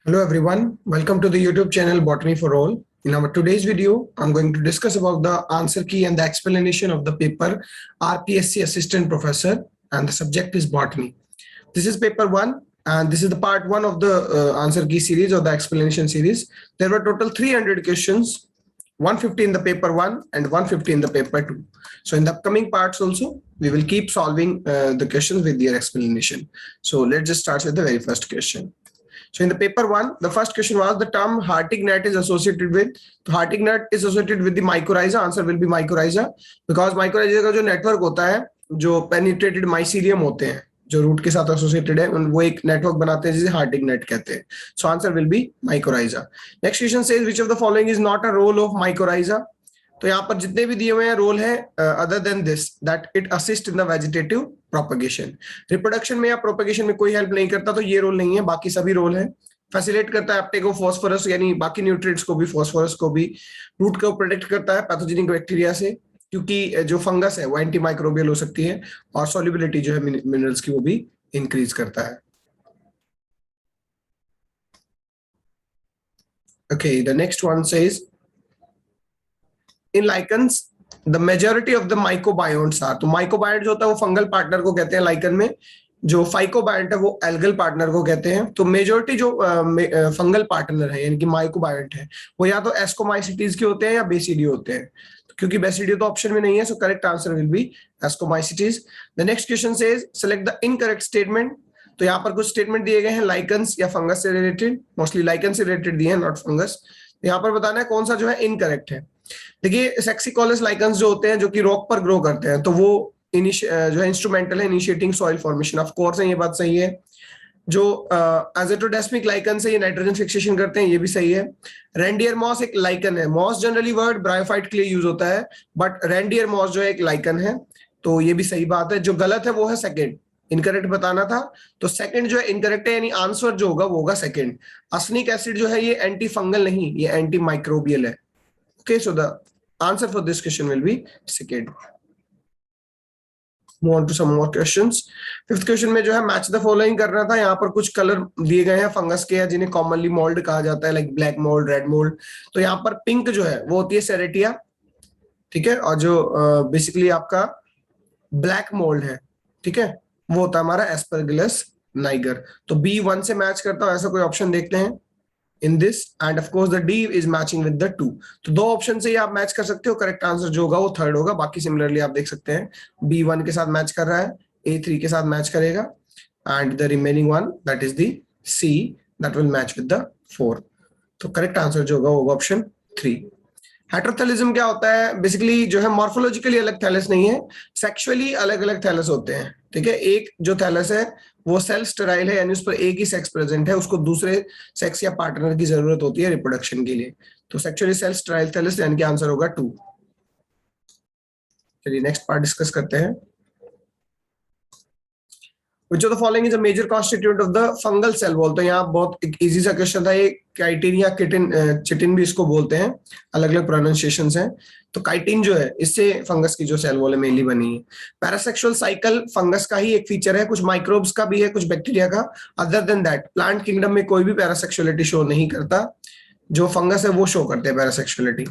Hello everyone, welcome to the YouTube channel Botany for All. In our today's video, I'm going to discuss about the answer key and the explanation of the paper RPSC Assistant Professor, and the subject is Botany. This is paper 1 and this is the part 1 of the answer key series or the explanation series. There were total 300 questions, 150 in the paper 1 and 150 in the paper 2. So in the upcoming parts also, we will keep solving the questions with their explanation. So let's just start with the very first question. So in the paper 1, the first question was the term Hartig net is associated with. तो Hartig net is associated with the mycorrhiza. Answer will be mycorrhiza because mycorrhiza का जो network होता है, जो penetrated mycelium होते हैं, जो root के साथ एसोसिएटेड है, वो एक नेटवर्क बनाते हैं जिसे हार्टिग नेट कहते हैं. So answer will be mycorrhiza. Next question says which of the following is not a role of mycorrhiza. तो यहाँ पर जितने भी दिए हुए हैं रोल है other than this that it assist in the vegetative propagation. Reproduction में या प्रोपगेशन में कोई हेल्प नहीं करता, तो ये रोल नहीं है. बाकी सभी रोल है. फैसिलिटेट करता है अपटेक ऑफ फास्फोरस यानी बाकी न्यूट्रिएंट्स को भी, फास्फोरस को भी. रूट को प्रोटेक्ट करता है पैथोजेनिक बैक्टीरिया से, क्योंकि जो फंगस है वो एंटी माइक्रोबियल हो सकती है. और सॉल्युबिलिटी जो है मिनरल्स की वो भी इंक्रीज करता है. Okay, the next one says in lichens the majority of the mycobionts are. तो mycobiont जो होता है वो फंगल पार्टनर को कहते हैं लाइकन में. जो फाइकोबायंट है वो एल्गल पार्टनर को कहते हैं. तो मेजोरिटी जो फंगल पार्टनर है यानी कि माइकोबायंट है वो या तो एस्कोमाइसिटीज के होते हैं या बेसिडियो होते हैं. क्योंकि बेसिडियो तो ऑप्शन में नहीं है, सो correct answer will B ascomycetes. The next question says select the incorrect statement. तो यहाँ पर कुछ स्टेटमेंट दिए गए हैं लाइकन्स या फंगस से रिलेटेड, मोस्टली लाइकन से रिलेटेड दिए हैं, नॉट फंगस. यहाँ पर बताना है कौन सा जो है इनकरेक्ट है. देखिए सेक्सिकोलस लाइकन्स जो होते हैं जो कि रॉक पर ग्रो करते हैं, तो वो जो है इंस्ट्रूमेंटल है initiating soil formation. Of course है, ये बात सही है. जो एजेटोडेस्मिक लाइकन से ये नाइट्रोजन फिक्सेशन करते हैं, ये भी सही है. रेंडियर मॉस एक लाइकन है. मॉस जनरली वर्ड ब्रायोफाइट के लिए यूज होता है, बट रेंडियर मॉस जो है एक लाइकन है, तो ये भी सही बात है. जो गलत है वो है सेकंड. इनकरेक्ट बताना था, तो सेकंड जो है इनकरेक्ट है, यानी आंसर जो होगा वो होगा सेकंड. असनिक एसिड जो है ये एंटी फंगल नहीं, ये एंटी माइक्रोबियल है. Okay, so the answer for this question will be second. Move on to some more questions. Fifth question में जो है मैच द फॉलोइंग करना था. यहाँ पर कुछ कलर दिए गए हैं फंगस के, जिन्हें कॉमनली मोल्ड कहा जाता है, like black mould, red mould. तो यहाँ पर पिंक जो है वो होती है सेरेटिया, ठीक है. और जो बेसिकली आपका ब्लैक मोल्ड है, ठीक है, वो होता है हमारा एस्परगिलस नाइगर. तो B1 से मैच करता है, ऐसा कोई ऑप्शन देखते हैं in this, and of course the D is matching with the 2. तो दो ऑप्शन से ही आप मैच कर सकते हो. करेक्ट आंसर जो होगा वो थर्ड होगा. बाकी सिमिलरली आप देख सकते हैं B1 के साथ मैच कर रहा है, A3 के साथ मैच करेगा, and the remaining one that is the C that will match with the 4. तो करेक्ट आंसर जो होगा वो होगा ऑप्शन 3. हेटेरोथैलिज्म क्या होता है? बेसिकली जो है मॉर्फोलॉजिकली अलग थैलस नहीं है, सेक्सुअली अलग अलग थैलस होते हैं, ठीक है. एक जो थैलस है वो सेल्फ स्टेराइल है, यानी उस पर एक ही सेक्स प्रेजेंट है, उसको दूसरे सेक्स या पार्टनर की जरूरत होती है रिप्रोडक्शन के लिए. तो सेक्सुअली सेल्फ स्टेराइल थैलस, यानी कि आंसर होगा 2. चलिए नेक्स्ट पार्ट डिस्कस करते हैं. Which of the following is a major constituent of the fungal cell wall? तो यहाँ बहुत एक इजी सा क्वेश्चन था. ये काइटिन या किटिन, चिटिन भी इसको बोलते हैं, अलग अलग प्रोनाउंसिएशंस हैं. तो काइटिन जो है इससे फंगस की जो सेल वॉल है मेनली बनी है. पैरासेक्सुअल साइकिल फंगस का ही एक फीचर है, कुछ माइक्रोब्स का भी है, कुछ बैक्टीरिया का. Other than that plant kingdom में कोई भी पैरासेक्सुअलिटी शो नहीं करता. जो फंगस है वो शो करते हैं parasexuality.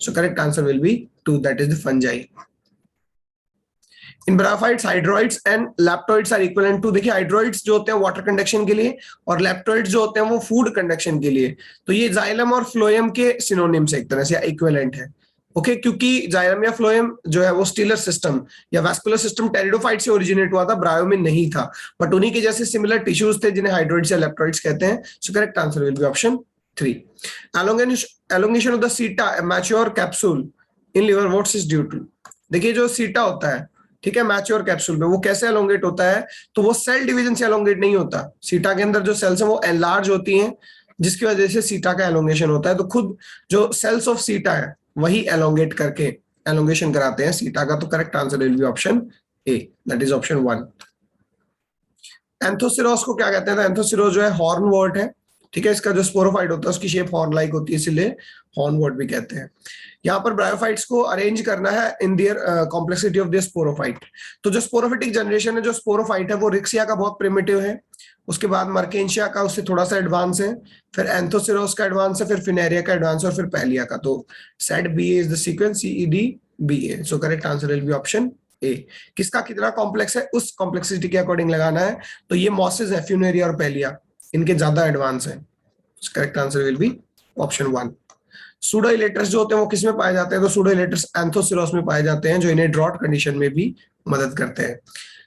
So correct answer will be 2, that is the fungi. In bryophytes hydroids and leptoids are equivalent to. देखिए हाइड्रोइड्स जो होते हैं वाटर कंडक्शन के लिए और लैप्टोइड्स जो होते हैं वो फूड कंडक्शन के लिए. तो ये जाइलम और फ्लोएम के सिनोनिम्स एक तरह से या इक्विवेलेंट है. ओके, क्योंकि जाइलम या फ्लोएम जो है वो स्टीलर सिस्टम या वैस्कुलर सिस्टम टेरिडोफाइट से ओरिजिनेट हुआ था, ब्रायो में नहीं था, बट उन्हीं के जैसे सिमिलर टिश्यूज थे जिन्हें हाइड्रोइड्स या लैप्टोइड्स कहते हैं. So correct answer will be option 3. Elongation of the seta mature capsule in liver what's is due to. देखिए जो सीटा होता है, ठीक है, मैच्योर कैप्सूल में वो कैसे एलोंगेट होता है? तो वो सेल डिवीजन से एलोंगेट नहीं होता. सीटा के अंदर जो सेल्स हैं वो एनलार्ज होती हैं, जिसकी वजह से सीटा का एलोंगेशन होता है. तो खुद जो सेल्स ऑफ सीटा है वही एलोंगेट करके एलोंगेशन कराते हैं सीटा का. तो correct answer will be option A, that is option 1. Anthoceros को क्या कहते हैं? एंथोसिरोस जो है हॉर्नवॉर्ट है, ठीक है. इसका जो स्पोरोफाइट होता है उसकी शेप हॉर्न लाइक होती है, इसलिए हॉर्नवॉर्ट भी कहते हैं. यहाँ पर ब्रायोफाइट्स को अरेंज करना है in their complexity of their sporophyte. तो जो स्पोरोफिटिक जनरेशन है, जो स्पोरोफाइट है वो रिक्सिया का बहुत प्रिमिटिव है, उसके बाद मर्केंशिया का उससे थोड़ा सा एडवांस है, फिर एंथोसिरोस का एडवांस है, फिर फिनेरिया का एडवांस है, और फिर पैलिया का। तो set B is the sequence, CED BA। So correct answer will be option A. किसका कितना कॉम्प्लेक्स है उस कॉम्प्लेक्सिटी के अकॉर्डिंग लगाना है। तो ये मॉसेस है, फ्यूनेरिया और पैलिया, इनके ज्यादा एडवांस है। Correct answer will be option 1। Pseudo इलेटर्स जो होते हैं वो किस में पाए जाते हैं? तो सूडो इलेटर्स एंथोसिरोस में पाए जाते हैं, जो इन्हें ड्रॉट कंडीशन में भी मदद करते हैं।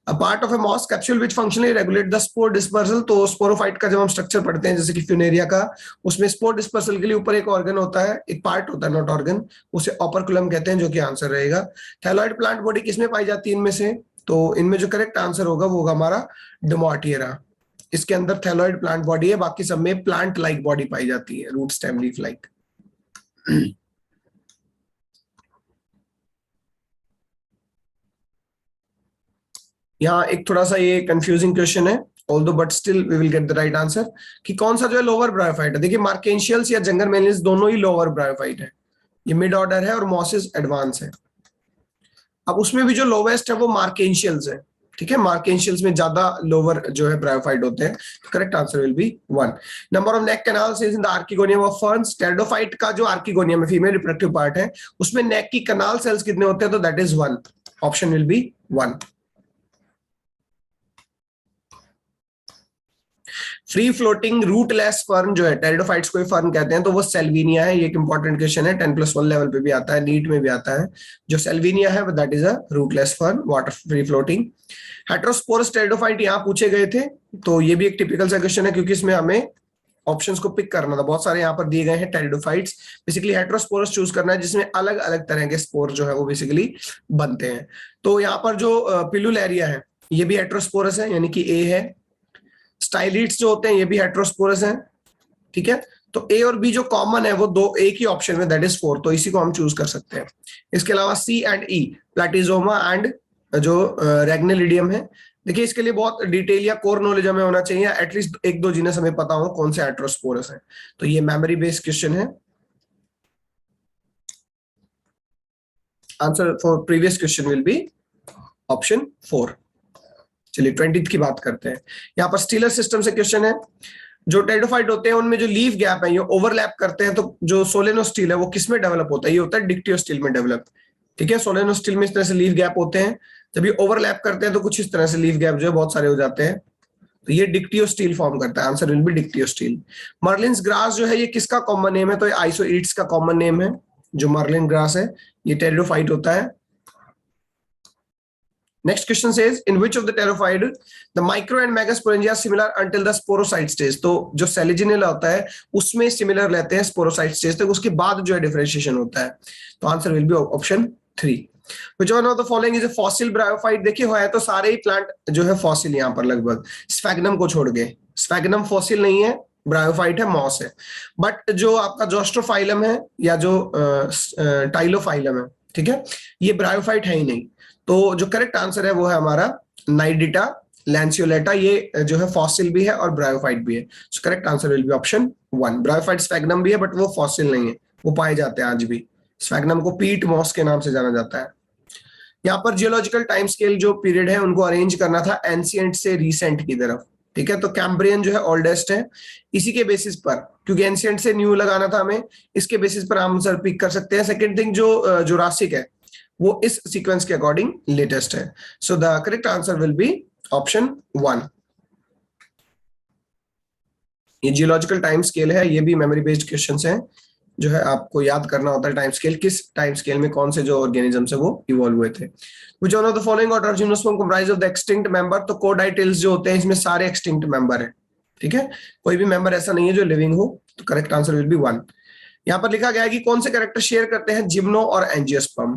A part of a moss capsule which functionally regulate the spore dispersal. तो स्पोरोफाइट का जब हम स्ट्रक्चर पढ़ते हैं, जैसे कि फ्यूनेरिया का, उसमें स्पोर डिस्पर्सल के लिए ऊपर एक ऑर्गन होता है, एक पार्ट होता है, नॉट ऑर्गन, उसे ऑपरकुलम कहते हैं, जो कि आंसर रहेगा। थैलॉइड प्लांट बॉडी किसमें पाई जाती है इनमें से? तो इनमें जो करेक्ट आंसर होगा वो होगा हमारा डोमाटिएरा। इसके अंदर थैलॉइड प्लांट बॉडी है, बाकी सब में प्लांट लाइक बॉडी पाई जाती है, रूट स्टेम लीफ लाइक। यहाँ एक थोड़ा सा ये कंफ्यूजिंग क्वेश्चन है, although but still we will get the right answer, कि कौन सा जो है लोअर ब्रायोफाइट है। देखिए मार्केंशियल्स या जंगल मेलिस दोनों ही लोअर ब्रायोफाइट है, ये मिड ऑर्डर है और मॉसिस एडवांस है। अब उसमें भी जो लोवेस्ट है वो मार्केंशियल्स है, ठीक है, मार्केंशियल्स में ज्यादा लोअर जो है ब्रायोफाइट होते हैं। Correct answer will B 1। Number of neck canals in the archegonium of ferns. Pteridophyte का जो आर्किगोनियम है, फीमेल रिप्रोडक्टिव पार्ट है, उसमें नेक की कनाल सेल्स कितने होते हैं? तो that is 1। Option will be 1। Free floating rootless fern जो है, टेरिडोफाइट्स को फर्न कहते हैं, तो वो सेल्विनिया है। ये एक इंपॉर्टेंट क्वेश्चन है, 10+1 लेवल पे भी आता है, नीट में भी आता है। जो सेल्विनिया है that is a rootless fern, water free floating. Heterosporous pteridophyte यहाँ पूछे गए थे, तो ये भी एक टिपिकल सा क्वेश्चन है, क्योंकि इसमें हमें ऑप्शंस को पिक करना था। बहुत सारे यहाँ पर दिए गए हैं टेरिडोफाइट्स, बेसिकली हेट्रोस्पोरस चूज करना है, जिसमें अलग अलग तरह के स्पोर जो है वो बेसिकली बनते हैं। तो यहाँ पर जो पिलुलेरिया है ये भी हेट्रोस्पोरस है, यानी कि ए है। स्टाइलिड्स जो होते हैं ये भी हेट्रोस्पोरस हैं, ठीक है। तो ए और बी जो कॉमन है वो दो, एक ही ऑप्शन में, दैट इज 4, तो इसी को हम चूज कर सकते हैं। इसके अलावा सी एंड ई, प्लेटिजोमा एंड जो रेग्नेलिडियम है। देखिए इसके लिए बहुत डिटेल या कोर नॉलेज हमें होना चाहिए, एटलीस्ट एक दो जिन्हें हमें पता हो कौन से हेट्रोस्पोरस है। तो ये मेमोरी बेस्ड क्वेश्चन है। Answer for previous question will be option 4। चलिए 20th की बात करते हैं। यहाँ पर स्टीलर सिस्टम से क्वेश्चन है। जो टेरिडोफाइट होते हैं उनमें जो लीफ गैप है ये ओवरलैप करते हैं, तो जो सोलेनोस्टील है वो किस में डेवलप होता है? ये होता है डिक्टियोस्टील में डेवलप, ठीक है। सोलेनोस्टील में इस तरह से लीफ गैप होते हैं, जब ये ओवरलैप करते हैं तो कुछ इस तरह से लीफ गैप जो है बहुत सारे हो जाते हैं, तो ये डिक्टियोस्टील फॉर्म करता है। Answer will be dictyostele. Merlin's grass जो है ये किसका कॉमन नेम है? तो आइसोइड्स का कॉमन नेम है। जो मर्लिन ग्रास है ये टेरिडोफाइट होता है। Next question says, in which of the pterophyte the micro and megasporangia are similar until the sporocyte stage? तो जो सेलिजिनेला होता है उसमें सिमिलर लेते हैं स्पोरोसाइट स्टेज तक, उसके बाद जो है डिफरेंशिएशन होता है। तो answer will be option 3। Which one of the following is a fossil bryophyte? देखिए है तो सारे ही प्लांट जो है फॉसिल यहाँ पर लगभग, स्फैग्नम को छोड़ के। स्फैग्नम फॉसिल नहीं है, ब्रायोफाइट है, मॉस है। बट जो आपका जोस्ट्रोफाइलम है या जो टाइलोफाइलम है, ठीक है, ये ब्रायोफाइट है ही नहीं। तो जो करेक्ट आंसर है वो है हमारा नाइडिटा लैंसियोलेटा, ये जो है फॉसिल भी है और ब्रायोफाइट भी है। सो correct answer will be option 1। Bryophyte sphagnum भी है बट वो फॉसिल नहीं है, वो पाए जाते हैं आज भी। स्फैग्नम को पीट मॉस के नाम से जाना जाता है। यहाँ पर जियोलॉजिकल टाइम स्केल जो पीरियड है उनको अरेंज करना था एंशिएंट से रिसेंट की तरफ, ठीक है। तो कैम्ब्रियन जो है ओल्डेस्ट है, इसी के बेसिस पर, क्योंकि एंशिएंट से न्यू लगाना था हमें, इसके बेसिस पर हम आंसर पिक कर सकते हैं। सेकंड थिंग जो जुरासिक है वो इस सीक्वेंस के अकॉर्डिंग लेटेस्ट है। So the correct answer will be option 1। ये जियोलॉजिकल टाइम स्केल है, ये भी मेमोरी बेस्ड क्वेश्चंस हैं, जो है आपको याद करना होता है टाइम स्केल, किस टाइम स्केल में कौन से जो ऑर्गेनिजम्स है वो इवॉल्व हुए थे। Which one of the following order of gymnosperm comprise of the extinct member? तो कोडाइटिल्स जो होते हैं इसमें सारे एक्सटिंक्ट मेंबर है, ठीक है, कोई भी मेंबर ऐसा नहीं है जो लिविंग हो। तो करेक्ट आंसर विल बी 1। यहाँ पर लिखा गया है कि कौन से कैरेक्टर शेयर करते हैं जिम्नो और एंजियोस्पर्म।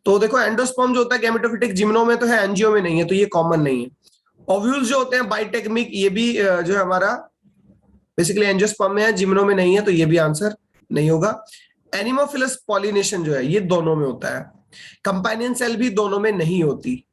तो देखो एंडोस्पर्म जो होता है गैमेटोफिटिक, जिम्नो में तो है, एंजियो में नहीं है, तो ये कॉमन नहीं है। ओव्यूल्स जो होते हैं बाइटेगमिक, ये भी जो है हमारा बेसिकली एंजियोस्पर्म में है, जिम्नो में नहीं है, तो ये भी आंसर नहीं होगा। एनिमोफिलस पॉलिनेशन जो है ये दोनों में होता है, कंपेनियन सेल भी दोनों में नहीं होती,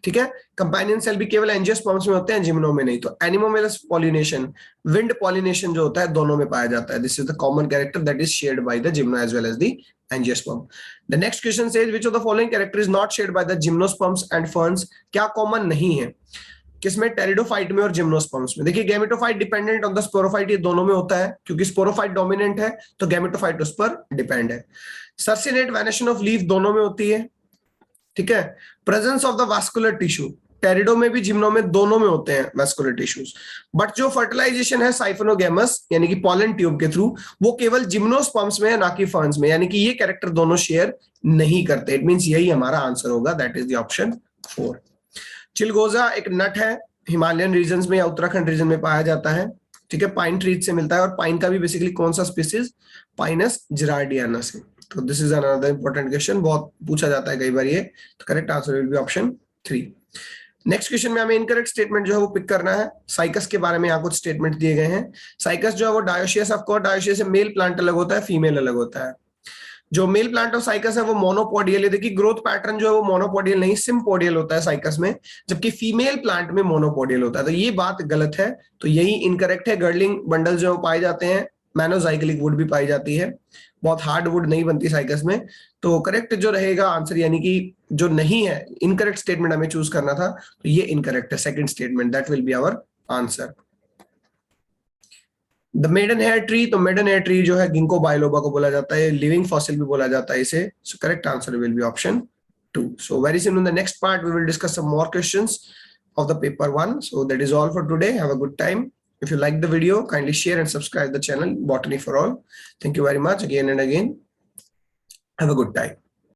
ठीक है। कंपेनियन सेल भी केवल एंजियोस्पर्म्स में होते हैं, जिम्नो में नहीं। तो एनिमोफिलस पॉलिनेशन, विंड पॉलिनेशन जो होता है दोनों में पाया जाता है। This is the common character that is shared by the gymno as well as the angiosperm. The next question says which of the following character is not shared by the gymnosperms and ferns? क्या common नहीं है? किसमें, pteridophyte में और gymnosperms में। देखिए gametophyte dependent on the sporophyte, ये दोनों में होता है, क्योंकि स्पोरोफाइट डोमिनेंट है तो गैमेटोफाइट उस पर डिपेंड है। सर्सिनेट वैनिशन ऑफ लीफ दोनों में होती है, ठीक है। Presence of the vascular tissue, pterido में भी जिम्नो में दोनों में होते हैं वास्कुलर टिश्यूज। बट जो फर्टिलाइजेशन है साइफोनोगेमस यानी कि पॉलन ट्यूब के थ्रू, वो केवल जिम्नोस्पर्म्स में है, ना कि फर्न्स में, यानी कि ये कैरेक्टर दोनों शेयर नहीं करते। इट मींस यही हमारा आंसर होगा, दैट इज द ऑप्शन 4। चिलगोजा एक नट है, हिमालयन रीजन में या उत्तराखंड रीजन में पाया जाता है, ठीक है। पाइन ट्रीज से मिलता है, और पाइन का भी बेसिकली कौन सा स्पीसीज, पाइनस जिरार्डियाना से। तो this is another important question, बहुत पूछा जाता है कई बार ये। तो correct answer will be option 3। Next question में हमें इनकरेक्ट स्टेटमेंट जो है वो पिक करना है। साइकस के बारे में यहाँ कुछ स्टेटमेंट दिए गए हैं। साइकस जो है वो डायोशियस, ऑफ कोर्स डायोशियस से मेल प्लांट अलग होता है, फीमेल अलग होता है। जो मेल प्लांट ऑफ साइकस है वो मोनोपोडियल है। देखिए ग्रोथ पैटर्न जो है वो मोनोपोडियल नहीं सिम्पोडियल होता है साइकस में, जबकि फीमेल प्लांट में मोनोपोडियल होता है। तो ये बात गलत है, तो यही इनकरेक्ट है। गर्लिंग बंडल जो पाए जाते हैं, मैनोजाइक्लिक वुड भी पाई जाती है, बहुत हार्ड वुड नहीं बनती साइकस में। तो करेक्ट जो रहेगा आंसर, यानी कि जो नहीं है, इनकरेक्ट स्टेटमेंट हमें चूज करना था, तो ये इनकरेक्ट है, second statement, that will be our answer. The maiden hair tree, तो मेडन हेयर ट्री जो है गिंको बायलोबा को बोला जाता है, लिविंग फॉसिल भी बोला जाता है इसे। So correct answer will be option 2। So very soon in the next part we will discuss some more questions of the paper 1. So that is all for today. Have a good time. If you like the video, kindly share and subscribe the channel Botany for All. Thank you very much again and again. Have a good time.